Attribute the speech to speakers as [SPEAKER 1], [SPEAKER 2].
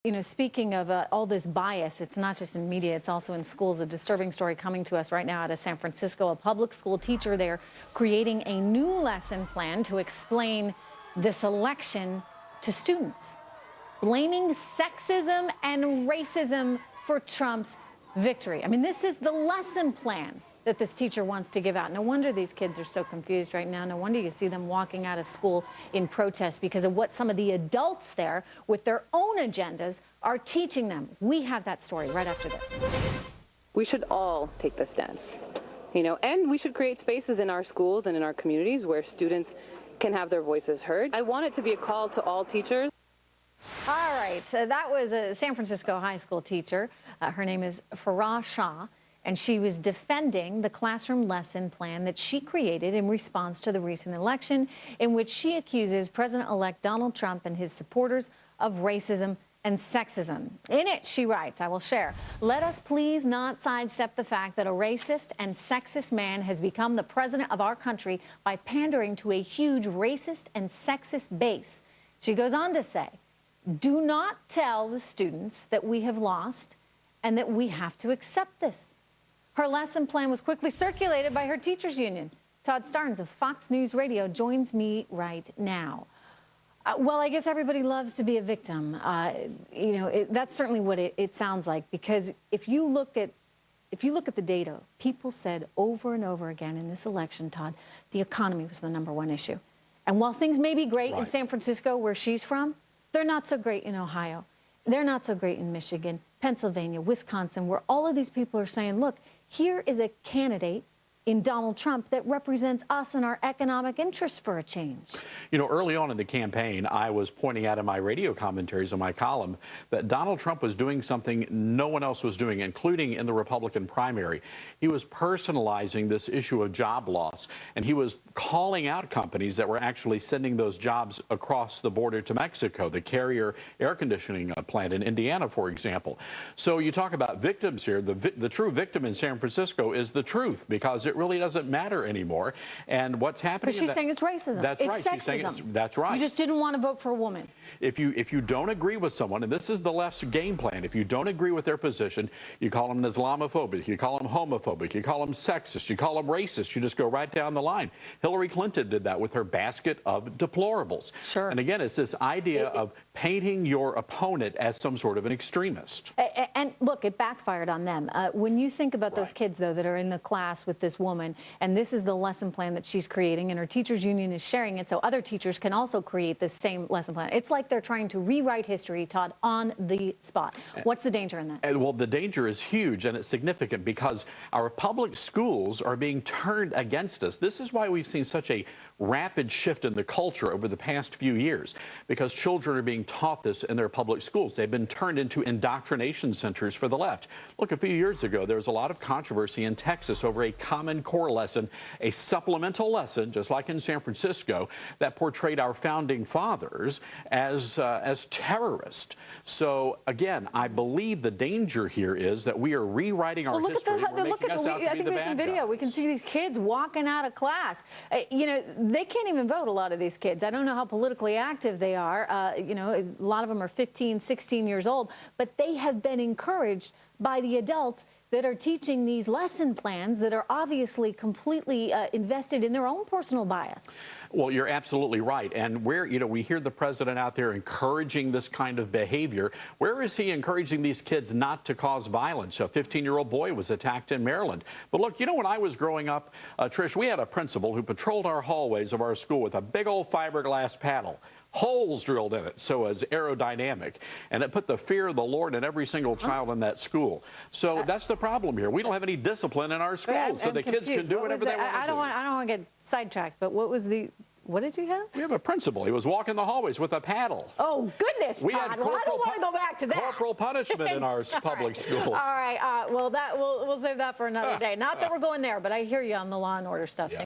[SPEAKER 1] You know, speaking of all this bias, it's not just in media, it's also in schools. A disturbing story coming to us right now out of San Francisco. A public school teacher there creating a new lesson plan to explain this election to students, blaming sexism and racism for Trump's victory. I mean, this is the lesson plan that this teacher wants to give out. No wonder these kids are so confused right now. No wonder you see them walking out of school in protest because of what some of the adults there with their own agendas are teaching them. We have that story right after this.
[SPEAKER 2] We should all take this stance, and we should create spaces in our schools and in our communities where students can have their voices heard. I want it to be a call to all teachers.
[SPEAKER 1] All right, that was a San Francisco high school teacher. Her name is Farah Shah. And she was defending the classroom lesson plan that she created in response to the recent election, in which she accuses President-elect Donald Trump and his supporters of racism and sexism. In it, she writes, I will share, let us please not sidestep the fact that a racist and sexist man has become the president of our country by pandering to a huge racist and sexist base. She goes on to say, do not tell the students that we have lost and that we have to accept this. Her lesson plan was quickly circulated by her teachers union. Todd Starnes of Fox News Radio joins me right now. Well, I guess everybody loves to be a victim. That's certainly what it sounds like, because if you look at the data, people said over and over again in this election, Todd, the economy was the #1 issue. And while things may be great in San Francisco, where she's from, they're not so great in Ohio. They're not so great in Michigan, Pennsylvania, Wisconsin, where all of these people are saying, look, here is a candidate in Donald Trump that represents us and our economic interests for a change.
[SPEAKER 3] You know, early on in the campaign, I was pointing out in my radio commentaries on my column that Donald Trump was doing something no one else was doing, including in the Republican primary. He was personalizing this issue of job loss, and he was calling out companies that were actually sending those jobs across the border to Mexico, the Carrier air conditioning plant in Indiana, for example. So you talk about victims here. The true victim in San Francisco is the truth, because it really doesn't matter anymore. And what's happening?
[SPEAKER 1] But she's saying it's racism.
[SPEAKER 3] That's right.
[SPEAKER 1] It's sexism.
[SPEAKER 3] She's saying that's right.
[SPEAKER 1] You just didn't want to vote for a woman.
[SPEAKER 3] If you don't agree with someone, and this is the left's game plan, if you don't agree with their position, you call them Islamophobic, you call them homophobic, you call them sexist, you call them racist. You just go right down the line. Hillary Clinton did that with her basket of deplorables.
[SPEAKER 1] Sure.
[SPEAKER 3] And again, it's this idea of painting your opponent as some sort of an extremist.
[SPEAKER 1] And look, it backfired on them. When you think about those kids, though, that are in the class with this woman, and this is the lesson plan that she's creating, and her teachers union is sharing it so other teachers can also create this same lesson plan. It's like they're trying to rewrite history, Todd, on the spot. What's the danger in that?
[SPEAKER 3] Well, the danger is huge, and it's significant because our public schools are being turned against us. This is why we've seen such a rapid shift in the culture over the past few years, because children are being taught this in their public schools. They've been turned into indoctrination centers for the left. Look, a few years ago, there was a lot of controversy in Texas over a Common Core lesson, a supplemental lesson, just like in San Francisco, that portrayed our founding fathers as terrorists. So again, I believe the danger here is that we are rewriting our history. We're making us out to be the bad guys.
[SPEAKER 1] We can see these kids walking out of class. They can't even vote, a lot of these kids. I don't know how politically active they are. A lot of them are 15, 16 years old, but they have been encouraged by the adults that are teaching these lesson plans that are obviously completely invested in their own personal bias.
[SPEAKER 3] Well, you're absolutely right. And we hear the president out there encouraging this kind of behavior. Where is he encouraging these kids not to cause violence? A 15-year-old boy was attacked in Maryland. But look, when I was growing up, Trish, we had a principal who patrolled our hallways of our school with a big old fiberglass paddle. Holes drilled in it, so it's aerodynamic. And it put the fear of the Lord in every single child in that school. So that's the problem here. We don't have any discipline in our schools, so the kids can do whatever they want to do.
[SPEAKER 1] I don't want to get sidetracked, but what did you have?
[SPEAKER 3] We have a principal. He was walking the hallways with a paddle.
[SPEAKER 1] Oh, goodness, Todd.
[SPEAKER 3] I don't
[SPEAKER 1] want to go back to that.
[SPEAKER 3] Corporal punishment in our public schools.
[SPEAKER 1] All right. Well, we'll save that for another day. Not that we're going there, but I hear you on the law and order stuff. Yeah.